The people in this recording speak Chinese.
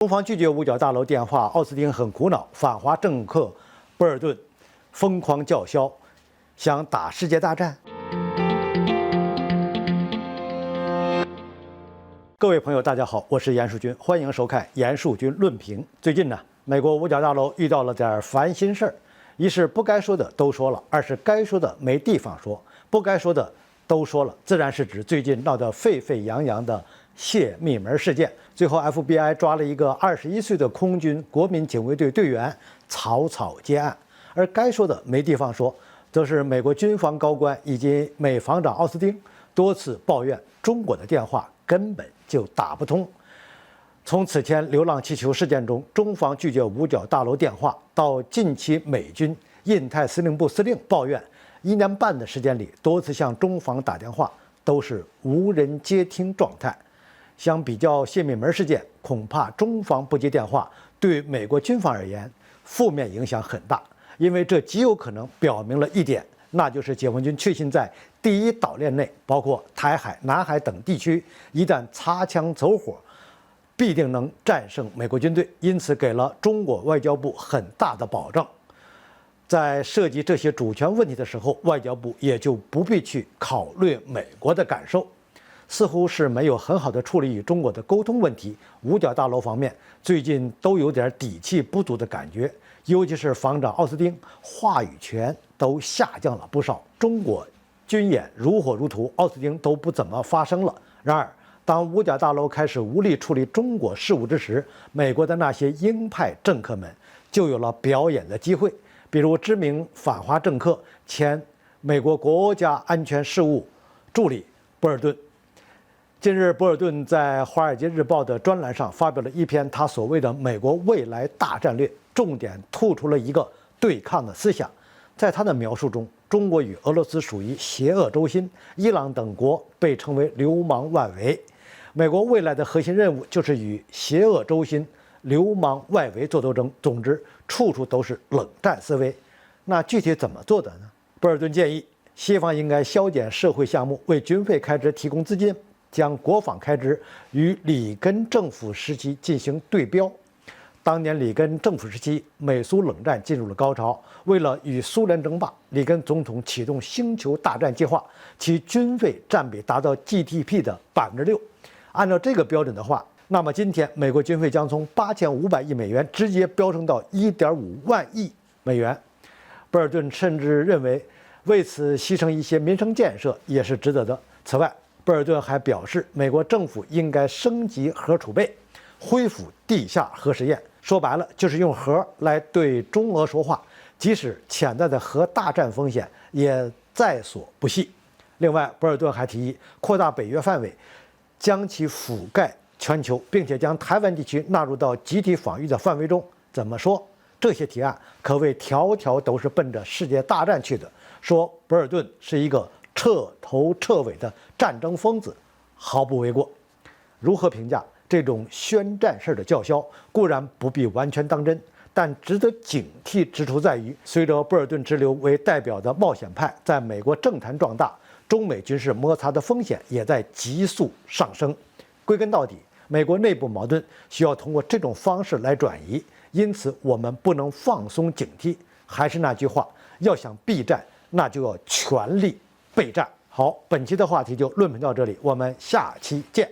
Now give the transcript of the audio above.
中方拒绝五角大楼电话，奥斯汀很苦恼，反华政客博尔顿疯狂叫嚣，想打世界大战。各位朋友，大家好，我是严树军，欢迎收看严树军论评。最近呢，美国五角大楼遇到了点烦心事儿，一是不该说的都说了，二是该说的没地方说，不该说的都说了，自然是指最近闹得沸沸扬扬的泄密门事件。最后 FBI 抓了一个21岁的空军国民警卫队队员，草草结案。而该说的没地方说，则是美国军方高官以及美防长奥斯汀多次抱怨中国的电话根本就打不通。从此前流浪气球事件中，中方拒绝五角大楼电话，到近期美军印太司令部司令抱怨1年半的时间里多次向中方打电话都是无人接听状态。相比较泄密门事件，恐怕中方不接电话对美国军方而言负面影响很大，因为这极有可能表明了一点，那就是解放军确信在第一岛链内，包括台海、南海等地区，一旦擦枪走火，必定能战胜美国军队，因此给了中国外交部很大的保证。在涉及这些主权问题的时候，外交部也就不必去考虑美国的感受。似乎是没有很好的处理与中国的沟通问题，五角大楼方面最近都有点底气不足的感觉，尤其是防长奥斯汀话语权都下降了不少。中国军演如火如荼，奥斯汀都不怎么发声了。然而，当五角大楼开始无力处理中国事务之时，美国的那些鹰派政客们就有了表演的机会，比如知名反华政客前美国国家安全事务助理博尔顿。近日，博尔顿在《华尔街日报》的专栏上发表了一篇他所谓的美国未来大战略，重点突出了一个对抗的思想。在他的描述中，中国与俄罗斯属于邪恶轴心，伊朗等国被称为流氓外围。美国未来的核心任务就是与邪恶轴心、流氓外围做斗争。总之，处处都是冷战思维。那具体怎么做的呢？博尔顿建议，西方应该削减社会项目，为军费开支提供资金，将国防开支与里根政府时期进行对标。当年里根政府时期，美苏冷战进入了高潮。为了与苏联争霸，里根总统启动星球大战计划，其军费占比达到 GDP 的6%。按照这个标准的话，那么今天美国军费将从8500亿美元直接飙升到1.5万亿美元。博尔顿甚至认为，为此牺牲一些民生建设也是值得的。此外，博尔顿还表示，美国政府应该升级核储备，恢复地下核试验。说白了，就是用核来对中俄说话，即使潜在的核大战风险也在所不惜。另外，博尔顿还提议扩大北约范围，将其覆盖全球，并且将台湾地区纳入到集体防御的范围中。怎么说？这些提案可谓条条都是奔着世界大战去的。说博尔顿是一个彻头彻尾的战争疯子，毫不为过。如何评价这种宣战式的叫嚣，固然不必完全当真，但值得警惕之处在于，随着博尔顿之流为代表的冒险派在美国政坛壮大，中美军事摩擦的风险也在急速上升。归根到底，美国内部矛盾需要通过这种方式来转移，因此我们不能放松警惕。还是那句话，要想避战，那就要全力备战。好，本期的话题就论评到这里，我们下期见。